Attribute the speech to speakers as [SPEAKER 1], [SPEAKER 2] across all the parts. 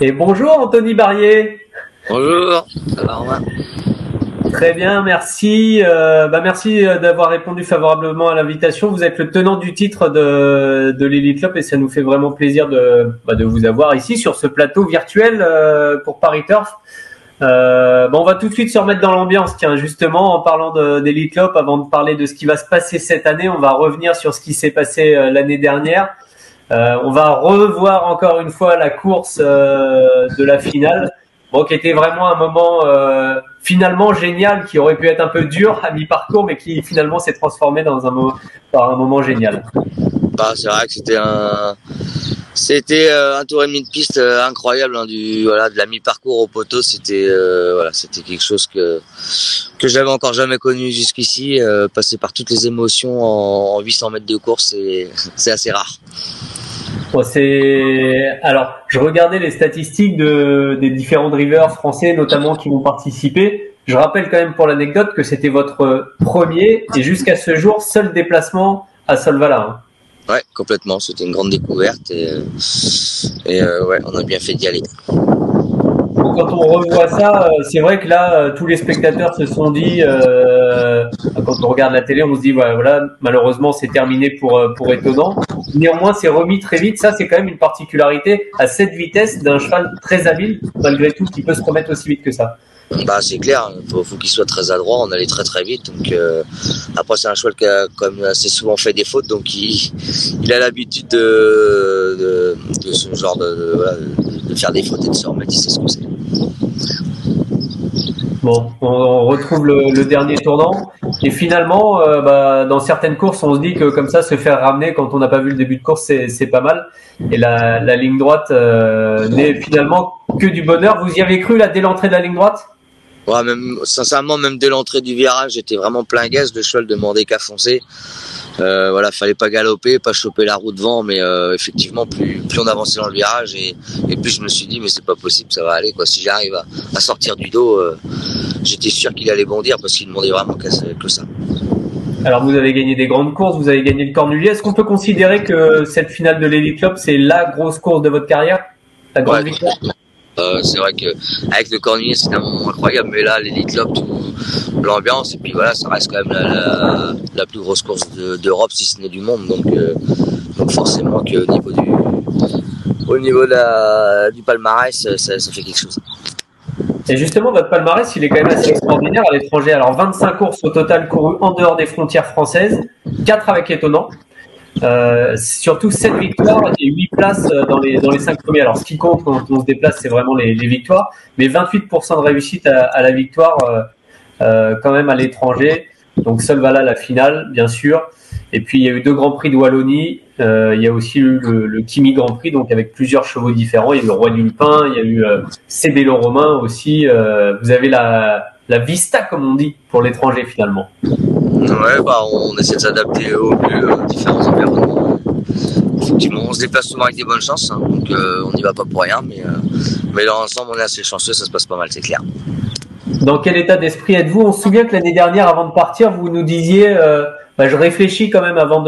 [SPEAKER 1] Et bonjour Anthony Barrier.
[SPEAKER 2] Bonjour, ça va Romain?
[SPEAKER 1] Très bien, merci. Merci d'avoir répondu favorablement à l'invitation. Vous êtes le tenant du titre de l'Elite Club et ça nous fait vraiment plaisir de vous avoir ici sur ce plateau virtuel pour Paris Turf. On va tout de suite se remettre dans l'ambiance. Tiens, justement, en parlant d'Elite Club, avant de parler de ce qui va se passer cette année, on va revenir sur ce qui s'est passé l'année dernière. On va revoir encore une fois la course de la finale. Bon, qui était vraiment un moment finalement génial, qui aurait pu être un peu dur à mi-parcours, mais qui finalement s'est transformé par un moment génial.
[SPEAKER 2] Bah, c'est vrai que c'était un tour et demi de piste incroyable, hein, de la mi-parcours au poteau. C'était quelque chose que j'avais encore jamais connu jusqu'ici. Passer par toutes les émotions en 800 mètres de course, c'est assez rare.
[SPEAKER 1] Bon, alors, je regardais les statistiques des différents drivers français, notamment qui vont participer. Je rappelle quand même pour l'anecdote que c'était votre premier et jusqu'à ce jour seul déplacement à Solvala.
[SPEAKER 2] Ouais, complètement. C'était une grande découverte et on a bien fait d'y aller.
[SPEAKER 1] Quand on revoit ça, c'est vrai que là, tous les spectateurs se sont dit, quand on regarde la télé, on se dit, voilà, malheureusement, c'est terminé pour étonnant. Néanmoins, c'est remis très vite. Ça, c'est quand même une particularité à cette vitesse d'un cheval très habile, malgré tout, qui peut se remettre aussi vite que ça.
[SPEAKER 2] Bah, c'est clair, faut qu'il soit très adroit, on allait très très vite, donc après c'est un cheval qui a quand même assez souvent fait des fautes, donc il a l'habitude de ce genre de faire des fautes et de se remettre, il sait ce que c'est.
[SPEAKER 1] Bon, on retrouve le dernier tournant et finalement, dans certaines courses, on se dit que comme ça, se faire ramener quand on n'a pas vu le début de course, c'est pas mal. Et la ligne droite n'est finalement que du bonheur. Vous y avez cru là dès l'entrée de la ligne droite?
[SPEAKER 2] Ouais, sincèrement, même dès l'entrée du virage, j'étais vraiment plein gaz. Le cheval demandait qu'à foncer. Fallait pas galoper, pas choper la roue devant, mais effectivement, plus on avançait dans le virage et plus je me suis dit, mais c'est pas possible, ça va aller, quoi. Si j'arrive à sortir du dos, j'étais sûr qu'il allait bondir parce qu'il demandait vraiment que ça.
[SPEAKER 1] Alors, vous avez gagné des grandes courses, vous avez gagné le Cornulier. Est-ce qu'on peut considérer que cette finale de l'Elite Club, c'est la grosse course de votre carrière? La grande victoire?
[SPEAKER 2] C'est vrai que avec le Cornulier c'était un moment incroyable, mais là l'Elite Club, l'ambiance et puis voilà, ça reste quand même la plus grosse course d'Europe si ce n'est du monde, donc forcément qu'au niveau du palmarès ça fait quelque chose.
[SPEAKER 1] Et justement, votre palmarès, il est quand même assez extraordinaire à l'étranger. Alors, 25 courses au total courues en dehors des frontières françaises, 4 avec étonnant. Surtout 7 victoires et 8 places dans les 5 premiers. Alors, ce qui compte quand on se déplace, c'est vraiment les victoires, mais 28% de réussite à la victoire quand même à l'étranger. Donc, Solvala, la finale, bien sûr. Et puis, il y a eu 2 Grands Prix de Wallonie. Il y a aussi eu le Kimi Grand Prix, donc avec plusieurs chevaux différents. Il y a eu le Roi du Lupin, il y a eu Cébélo Romain aussi. Vous avez la Vista, comme on dit, pour l'étranger finalement.
[SPEAKER 2] Ouais, on essaie de s'adapter aux différents environnements. Effectivement, on se déplace souvent avec des bonnes chances, hein, donc on n'y va pas pour rien, mais dans l'ensemble, on est assez chanceux, ça se passe pas mal, c'est clair.
[SPEAKER 1] Dans quel état d'esprit êtes-vous? On se souvient que l'année dernière, avant de partir, vous nous disiez je réfléchis quand même avant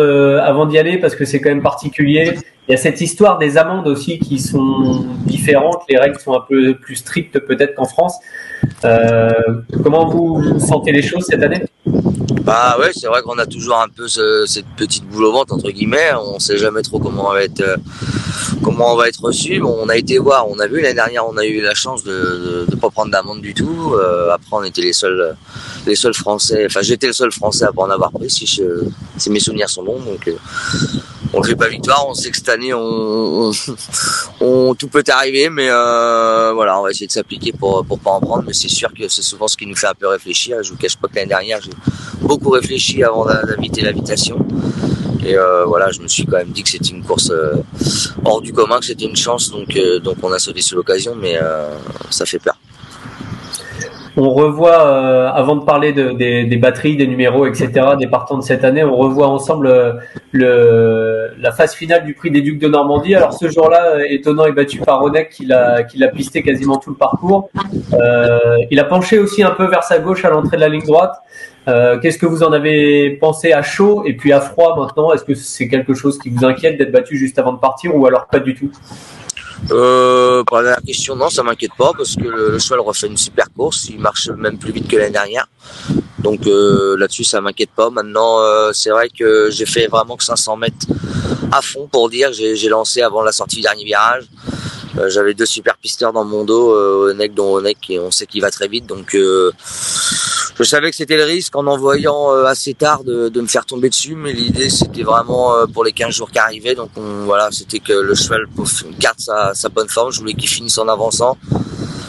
[SPEAKER 1] d'y aller parce que c'est quand même particulier. Il y a cette histoire des amendes aussi qui sont différentes. Les règles sont un peu plus strictes peut-être qu'en France. Comment vous sentez les choses cette année?
[SPEAKER 2] Bah ouais, c'est vrai qu'on a toujours un peu cette petite boule au ventre entre guillemets. On sait jamais trop comment on va être reçu. Bon, on a été voir, on a vu l'année dernière, on a eu la chance de pas prendre d'amende du tout. Après, on était les seuls Français. Enfin, j'étais le seul Français à pas en avoir pris, si mes souvenirs sont bons. Donc, on ne fait pas victoire. On sait que cette année, tout peut arriver, mais voilà, on va essayer de s'appliquer pour pas en prendre. Mais c'est sûr que c'est souvent ce qui nous fait un peu réfléchir. Je vous cache pas que l'année dernière, j'ai beaucoup réfléchi avant d'inviter l'invitation. Et voilà, je me suis quand même dit que c'était une course hors du commun, que c'était une chance, donc on a sauté sur l'occasion, mais ça fait peur.
[SPEAKER 1] On revoit, avant de parler des batteries, des numéros, etc., des partants de cette année, on revoit ensemble la phase finale du Prix des Ducs de Normandie. Alors ce jour-là, étonnant est battu par Ronek qui l'a pisté quasiment tout le parcours. Il a penché aussi un peu vers sa gauche à l'entrée de la ligne droite. Qu'est-ce que vous en avez pensé à chaud et puis à froid maintenant? Est-ce que c'est quelque chose qui vous inquiète d'être battu juste avant de partir ou alors pas du tout?
[SPEAKER 2] Pour la dernière question, non, ça m'inquiète pas parce que le cheval refait une super course, il marche même plus vite que l'année dernière. Donc là-dessus, ça m'inquiète pas. Maintenant, c'est vrai que j'ai fait vraiment que 500 mètres à fond pour dire. J'ai lancé avant la sortie du dernier virage. J'avais 2 super pisteurs dans mon dos, Onek dont Onek, et on sait qu'il va très vite. Donc je savais que c'était le risque en envoyant assez tard de me faire tomber dessus, mais l'idée c'était vraiment pour les 15 jours qui arrivaient. Donc voilà, c'était que le cheval garde sa bonne forme. Je voulais qu'il finisse en avançant.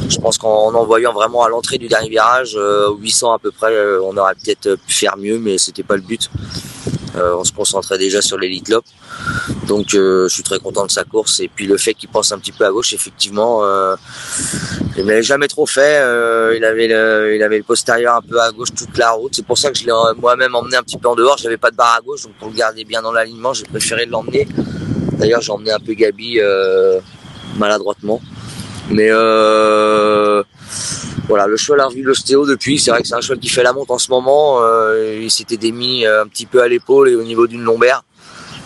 [SPEAKER 2] Je pense qu'en envoyant vraiment à l'entrée du dernier virage, 800 à peu près, on aurait peut-être pu faire mieux, mais c'était pas le but. On se concentrait déjà sur l'Elite Lopp. Donc je suis très content de sa course. Et puis le fait qu'il pense un petit peu à gauche, effectivement, il m'avait jamais trop fait. Il avait le postérieur un peu à gauche toute la route. C'est pour ça que je l'ai moi-même emmené un petit peu en dehors. J'avais pas de barre à gauche, donc pour le garder bien dans l'alignement, j'ai préféré l'emmener. D'ailleurs, j'ai emmené un peu Gabi maladroitement. Mais voilà, le cheval a revu l'ostéo depuis. C'est vrai que c'est un cheval qui fait la monte en ce moment. Il s'était démis un petit peu à l'épaule et au niveau d'une lombaire.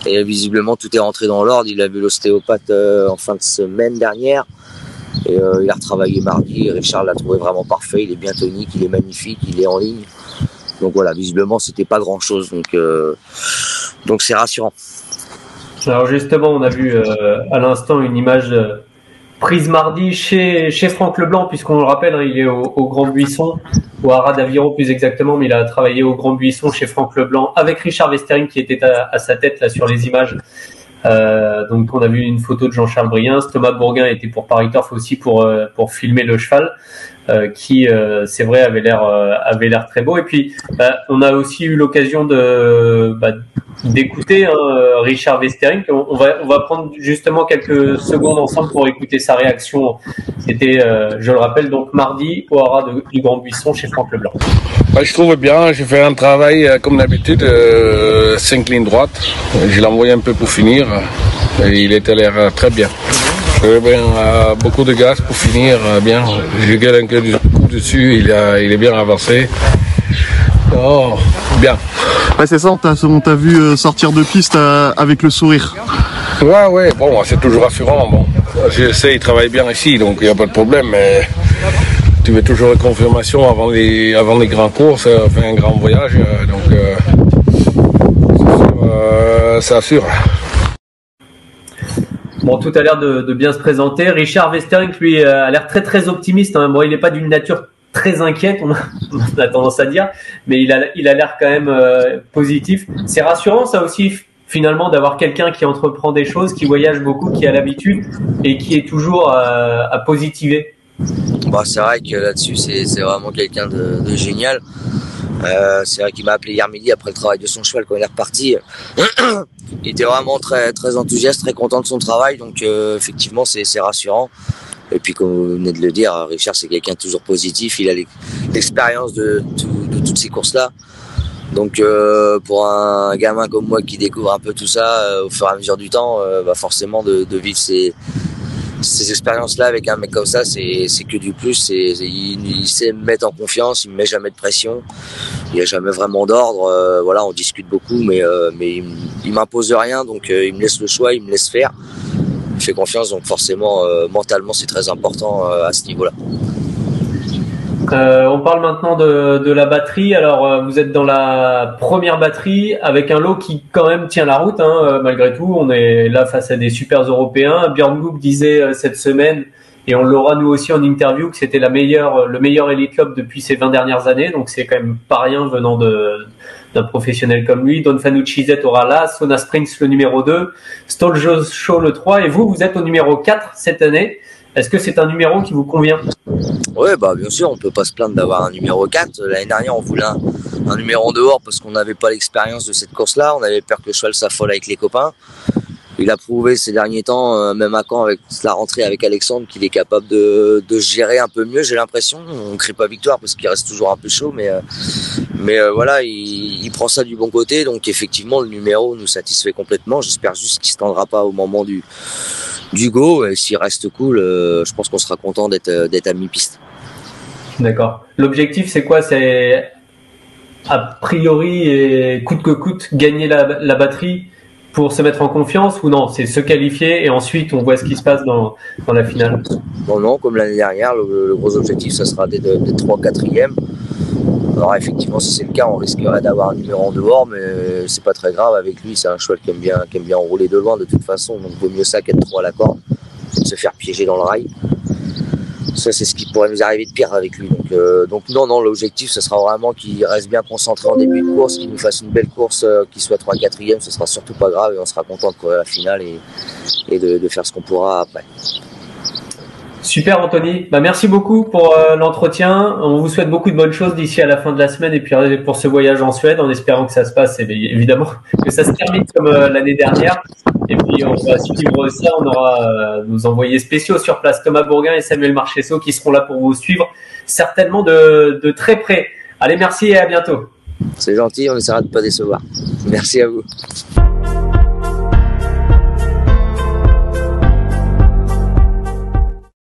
[SPEAKER 2] Et visiblement, tout est rentré dans l'ordre. Il a vu l'ostéopathe en fin de semaine dernière. Et il a retravaillé mardi. Richard l'a trouvé vraiment parfait. Il est bien tonique, il est magnifique, il est en ligne. Donc voilà, visiblement, c'était pas grand-chose. Donc c'est rassurant.
[SPEAKER 1] Alors justement, on a vu à l'instant une image prise mardi chez Franck Leblanc, puisqu'on le rappelle, hein, il est au Grand Buisson, au Haras d'Aviron plus exactement, mais il a travaillé au Grand Buisson chez Franck Leblanc avec Richard Westering qui était à sa tête là sur les images. Donc on a vu une photo de Jean-Charles Briens. Thomas Bourguin était pour Paris Turf aussi pour filmer le cheval, qui c'est vrai avait l'air très beau. Et puis on a aussi eu l'occasion d'écouter Richard Westering. On va prendre justement quelques secondes ensemble pour écouter sa réaction. C'était, je le rappelle, donc mardi au Haras du Grand Buisson chez Franck Leblanc.
[SPEAKER 3] Je trouve bien, j'ai fait un travail comme d'habitude, 5 lignes droites. Je l'ai envoyé un peu pour finir et il était l'air très bien. J'ai bien beaucoup de gaz pour finir bien. J'ai galé un coup dessus, il est bien avancé. Oh, bien.
[SPEAKER 4] Ouais, c'est ça, on t'a vu sortir de piste avec le sourire.
[SPEAKER 3] Ouais, bon, c'est toujours rassurant. Bon, je sais, il travaille bien ici, donc il n'y a pas de problème, mais tu veux toujours une confirmation avant les grandes courses, un grand voyage, ça assure.
[SPEAKER 1] Bon, tout a l'air de bien se présenter. Richard Westering, lui, a l'air très très optimiste. Hein. Bon, il n'est pas d'une nature très inquiète, on a tendance à dire, mais il a l'air quand même positif. C'est rassurant, ça aussi, finalement, d'avoir quelqu'un qui entreprend des choses, qui voyage beaucoup, qui a l'habitude et qui est toujours à positiver.
[SPEAKER 2] Bah, c'est vrai que là-dessus, c'est vraiment quelqu'un de génial. C'est vrai qu'il m'a appelé hier midi après le travail de son cheval quand il est reparti. Il était vraiment très, très enthousiaste, très content de son travail, donc effectivement c'est rassurant. Et puis comme vous venez de le dire, Richard c'est quelqu'un de toujours positif, il a l'expérience de toutes ces courses-là. Donc pour un gamin comme moi qui découvre un peu tout ça au fur et à mesure du temps, forcément de vivre ces expériences-là avec un mec comme ça, c'est que du plus. Il sait me mettre en confiance, il me met jamais de pression, il n'y a jamais vraiment d'ordre. Voilà, on discute beaucoup, mais il m'impose rien, donc il me laisse le choix, il me laisse faire. Il fait confiance, donc forcément, mentalement, c'est très important à ce niveau-là.
[SPEAKER 1] On parle maintenant de la batterie. Alors, vous êtes dans la première batterie avec un lot qui quand même tient la route, hein, malgré tout. On est là face à des super Européens. Björn Goop disait cette semaine, et on l'aura nous aussi en interview, que c'était le meilleur Elite Lopp depuis ces 20 dernières années. Donc c'est quand même pas rien venant d'un professionnel comme lui. Don Fanucci Z aura là, Sona Springs le numéro 2, Stoljo Show le 3, et vous êtes au numéro 4 cette année. Est-ce que c'est un numéro qui vous convient ?
[SPEAKER 2] Oui, bien sûr, on peut pas se plaindre d'avoir un numéro 4. L'année dernière, on voulait un numéro en dehors parce qu'on n'avait pas l'expérience de cette course-là. On avait peur que le cheval s'affole avec les copains. Il a prouvé ces derniers temps, même à Caen, avec la rentrée avec Alexandre, qu'il est capable de gérer un peu mieux, j'ai l'impression. On ne crie pas victoire parce qu'il reste toujours un peu chaud, mais voilà, il prend ça du bon côté. Donc effectivement, le numéro nous satisfait complètement. J'espère juste qu'il ne se tendra pas au moment du go. Et s'il reste cool, je pense qu'on sera content d'être à mi-piste.
[SPEAKER 1] D'accord. L'objectif, c'est quoi ? C'est a priori, et coûte que coûte, gagner la batterie pour se mettre en confiance ou non? C'est se qualifier et ensuite on voit ce qui se passe dans la finale.
[SPEAKER 2] Non, comme l'année dernière, le gros objectif, ça sera d'être 3-4e. Alors effectivement, si c'est le cas, on risquerait d'avoir un numéro en dehors, mais c'est pas très grave avec lui. C'est un cheval qui aime bien rouler de loin de toute façon, donc vaut mieux ça qu'être trop à la corde, et de se faire piéger dans le rail. Ça, c'est ce qui pourrait nous arriver de pire avec lui. Donc non, l'objectif, ce sera vraiment qu'il reste bien concentré en début de course, qu'il nous fasse une belle course, qu'il soit 3-4e, ce sera surtout pas grave et on sera content de courir la finale et de faire ce qu'on pourra après.
[SPEAKER 1] Super Anthony, merci beaucoup pour l'entretien. On vous souhaite beaucoup de bonnes choses d'ici à la fin de la semaine et puis pour ce voyage en Suède, en espérant que ça se passe, et évidemment que ça se termine comme l'année dernière. Et puis on va suivre ça, on aura nos envoyés spéciaux sur place, Thomas Bourguin et Samuel Marchesso, qui seront là pour vous suivre certainement de très près. Allez, merci et à bientôt.
[SPEAKER 2] C'est gentil, on essaiera de ne pas décevoir. Merci à vous.